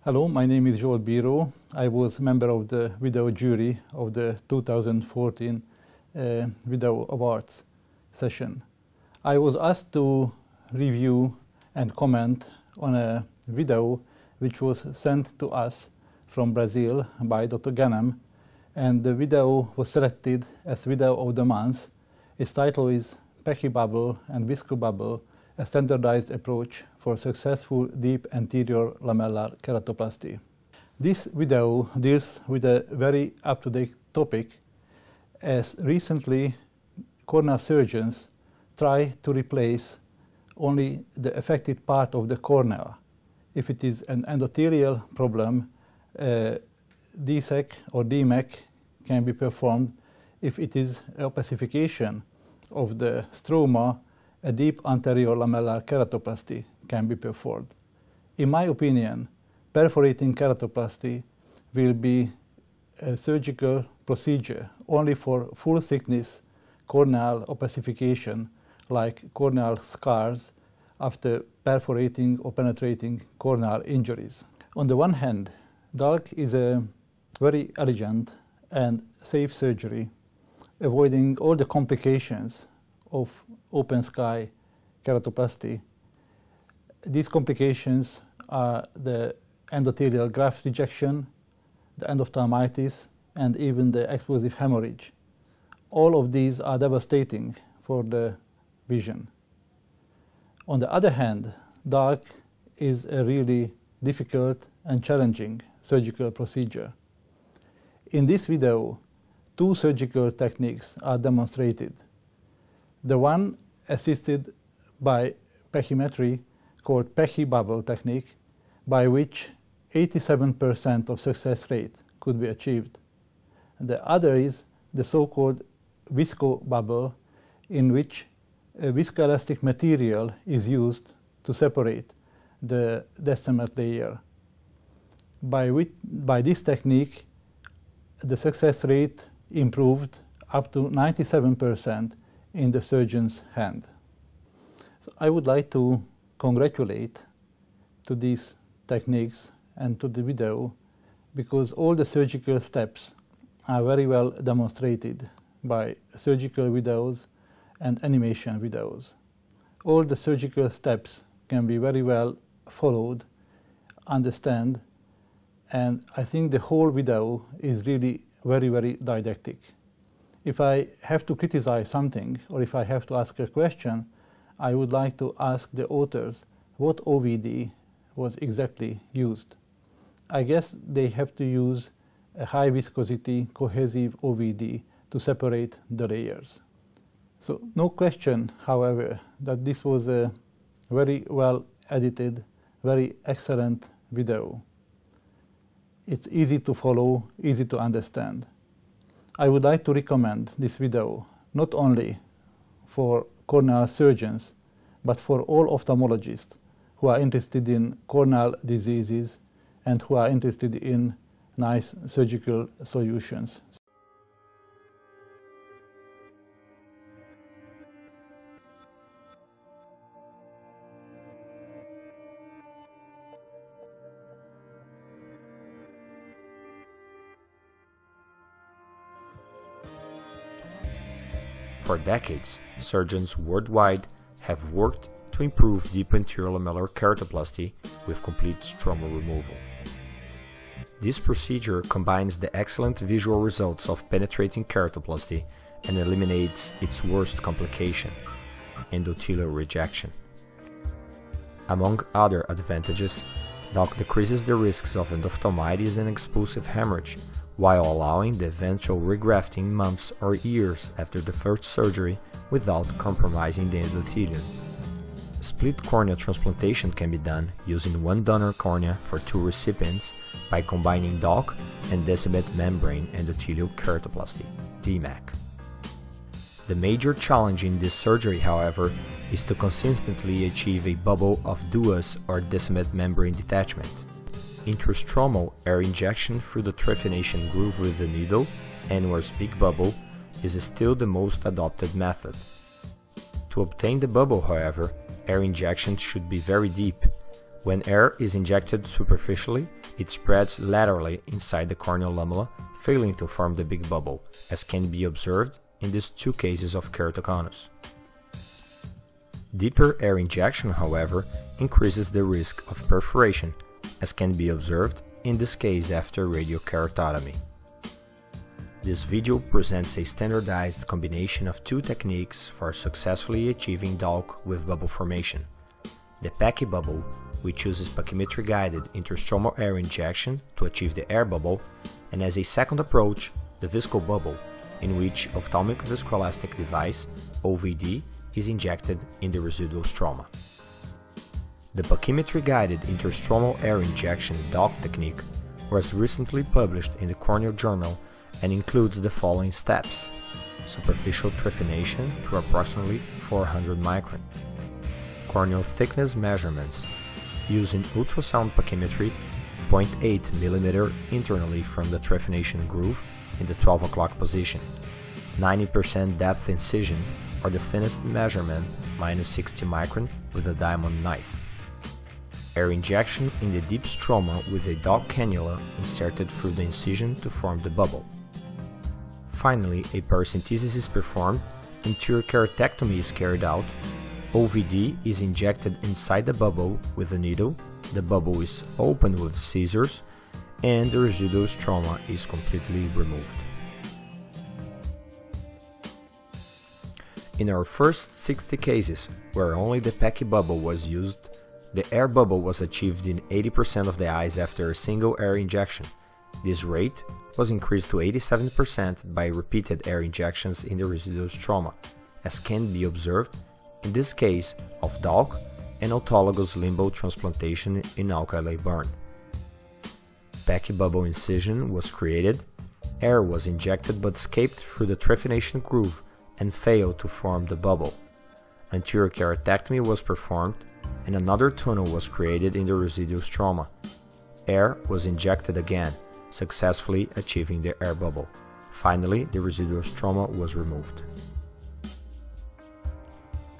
Hello, my name is Zsolt Biro. I was a member of the video jury of the 2014 Video Awards session. I was asked to review and comment on a video which was sent to us from Brazil by Dr. Ghanem, and the video was selected as Video of the Month. Its title is Pachy-bubble and visco-bubble, a standardized approach for successful deep anterior lamellar keratoplasty. This video deals with a very up-to-date topic, as recently corneal surgeons try to replace only the affected part of the cornea. If it is an endothelial problem, DSEC or DMEC can be performed. If it is opacification of the stroma, a deep anterior lamellar keratoplasty can be performed. In my opinion, perforating keratoplasty will be a surgical procedure only for full thickness corneal opacification, like corneal scars after perforating or penetrating corneal injuries. On the one hand, DALK is a very elegant and safe surgery, avoiding all the complications of open sky keratoplasty. These complications are the endothelial graft rejection, the endophthalmitis, and even the explosive hemorrhage. All of these are devastating for the vision. On the other hand, DALK is a really difficult and challenging surgical procedure. In this video, two surgical techniques are demonstrated. The one assisted by pachymetry, called Pachy-bubble technique, by which 87% of success rate could be achieved. The other is the so-called visco-bubble, in which a viscoelastic material is used to separate the descemet layer. By this technique, the success rate improved up to 97% in the surgeon's hand. So I would like to congratulate to these techniques and to the video, because all the surgical steps are very well demonstrated by surgical videos and animation videos. All the surgical steps can be very well followed, understand, and I think the whole video is really very didactic. If I have to criticize something, or if I have to ask a question, I would like to ask the authors what OVD was exactly used. I guess they have to use a high viscosity cohesive OVD to separate the layers. So no question, however, that this was a very well edited, very excellent video. It's easy to follow, easy to understand. I would like to recommend this video not only for corneal surgeons, but for all ophthalmologists who are interested in corneal diseases and who are interested in nice surgical solutions. For decades, surgeons worldwide have worked to improve deep anterior lamellar keratoplasty with complete stromal removal. This procedure combines the excellent visual results of penetrating keratoplasty and eliminates its worst complication, endothelial rejection. Among other advantages, DALK decreases the risks of endophthalmitis and expulsive hemorrhage, while allowing the eventual regrafting months or years after the first surgery without compromising the endothelium. Split cornea transplantation can be done using one donor cornea for two recipients by combining DALK and descemet membrane endothelial keratoplasty, DMEC. The major challenge in this surgery, however, is to consistently achieve a bubble of DUAS or descemet membrane detachment. Intrastromal air injection through the trephination groove with the needle, Anwar's big bubble, is still the most adopted method. To obtain the bubble, however, air injection should be very deep. When air is injected superficially, it spreads laterally inside the corneal lamella, failing to form the big bubble, as can be observed in these two cases of keratoconus. Deeper air injection, however, increases the risk of perforation, as can be observed in this case after radiokeratotomy. This video presents a standardized combination of two techniques for successfully achieving DALK with bubble formation. The Pachy-bubble, which uses pachymetry-guided interstromal air injection to achieve the air bubble, and as a second approach, the visco-bubble, in which ophthalmic viscoelastic device, OVD, is injected in the residual stroma. The pachymetry-guided interstromal air injection DALK technique was recently published in the Corneal Journal and includes the following steps: superficial trephination to approximately 400 micron, corneal thickness measurements using ultrasound pachymetry 0.8 mm internally from the trephination groove in the 12 o'clock position, 90% depth incision or the thinnest measurement minus 60 micron with a diamond knife. Air injection in the deep stroma with a DALK cannula inserted through the incision to form the bubble. Finally, a paracentesis is performed, anterior keratectomy is carried out, OVD is injected inside the bubble with a needle, the bubble is opened with scissors, and the residual stroma is completely removed. In our first 60 cases, where only the Pachy-bubble was used, the air bubble was achieved in 80% of the eyes after a single air injection. This rate was increased to 87% by repeated air injections in the residual stroma, as can be observed in this case of DALK and autologous limbo transplantation in alkali burn. Pachy-bubble incision was created, air was injected but escaped through the trephination groove and failed to form the bubble. Anterior keratectomy was performed and another tunnel was created in the residual stroma. Air was injected again, successfully achieving the air bubble. Finally, the residual stroma was removed.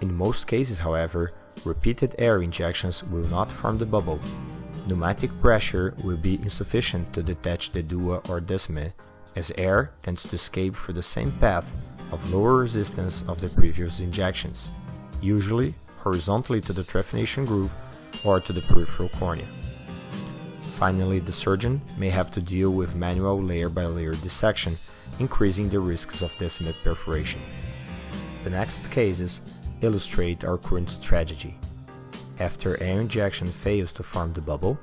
In most cases, however, repeated air injections will not form the bubble. Pneumatic pressure will be insufficient to detach the dua or decime, as air tends to escape through the same path of lower resistance of the previous injections, usually horizontally to the trephination groove or to the peripheral cornea. Finally, the surgeon may have to deal with manual layer-by-layer dissection, increasing the risks of decimate perforation. The next cases illustrate our current strategy. After air injection fails to form the bubble,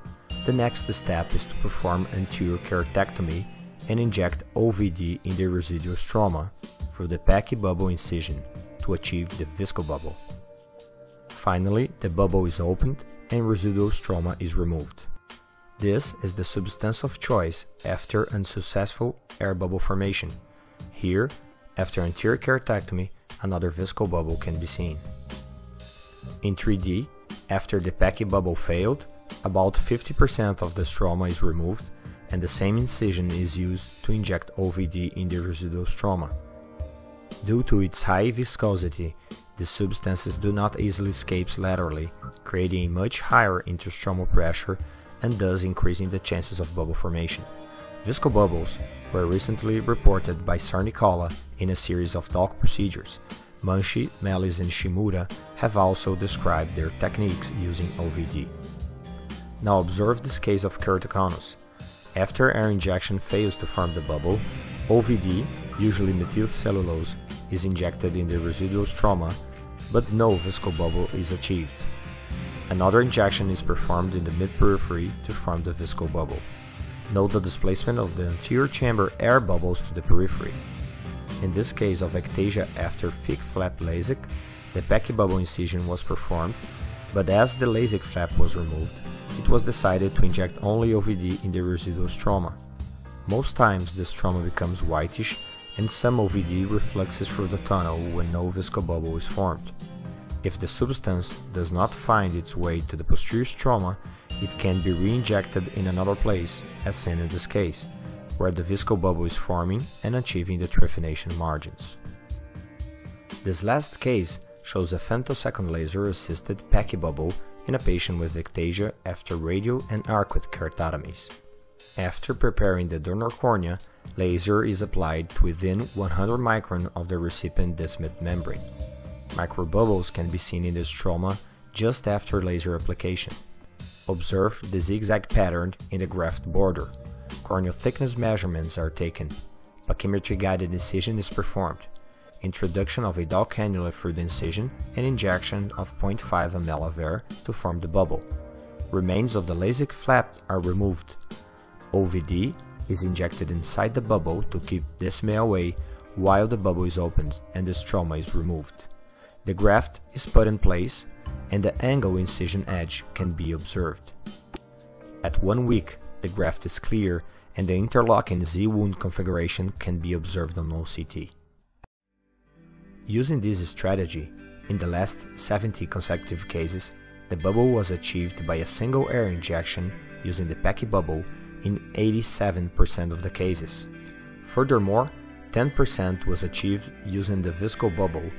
the next step is to perform anterior keratectomy and inject OVD in the residual stroma through the Pachy-bubble incision to achieve the visco-bubble. Finally, the bubble is opened and residual stroma is removed. This is the substance of choice after unsuccessful air bubble formation. Here, after anterior keratectomy, another visco-bubble can be seen. In 3D, after the Pachy-bubble failed, about 50% of the stroma is removed and the same incision is used to inject OVD in the residual stroma. Due to its high viscosity, the substances do not easily escape laterally, creating a much higher interstromal pressure and thus increasing the chances of bubble formation. Visco-bubbles were recently reported by Sarnicola in a series of DALK procedures. Manchi, Mellis and Shimura have also described their techniques using OVD. Now observe this case of keratoconus. After air injection fails to form the bubble, OVD, usually methylcellulose, is injected in the residual stroma, but no visco-bubble is achieved. Another injection is performed in the mid-periphery to form the visco-bubble. Note the displacement of the anterior chamber air bubbles to the periphery. In this case of ectasia after thick flap LASIK, the Pachy-bubble incision was performed, but as the LASIK flap was removed, it was decided to inject only OVD in the residual stroma. Most times the stroma becomes whitish and some OVD refluxes through the tunnel when no visco-bubble is formed. If the substance does not find its way to the posterior stroma, it can be re-injected in another place, as seen in this case, where the visco-bubble is forming and achieving the trephination margins. This last case shows a femtosecond laser-assisted Pachy-bubble in a patient with ectasia after radial and arcuate keratotomies. After preparing the donor cornea, laser is applied to within 100 micron of the recipient descemet membrane. Microbubbles can be seen in the stroma just after laser application. Observe the zigzag pattern in the graft border. Corneal thickness measurements are taken. Pachymetry-guided incision is performed. Introduction of a DALK cannula through the incision and injection of 0.5 ml of air to form the bubble. Remains of the LASIK flap are removed. OVD is injected inside the bubble to keep descemet away while the bubble is opened and the stroma is removed. The graft is put in place and the angle incision edge can be observed. At 1 week, the graft is clear and the interlocking Z-wound configuration can be observed on OCT. Using this strategy, in the last 70 consecutive cases, the bubble was achieved by a single air injection using the Pachy-bubble in 87% of the cases. Furthermore, 10% was achieved using the visco-bubble,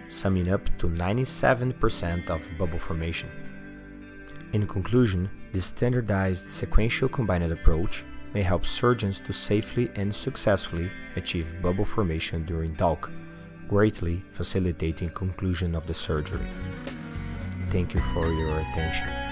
summing up to 97% of bubble formation. In conclusion, this standardized sequential combined approach may help surgeons to safely and successfully achieve bubble formation during DALK, greatly facilitating conclusion of the surgery. Thank you for your attention.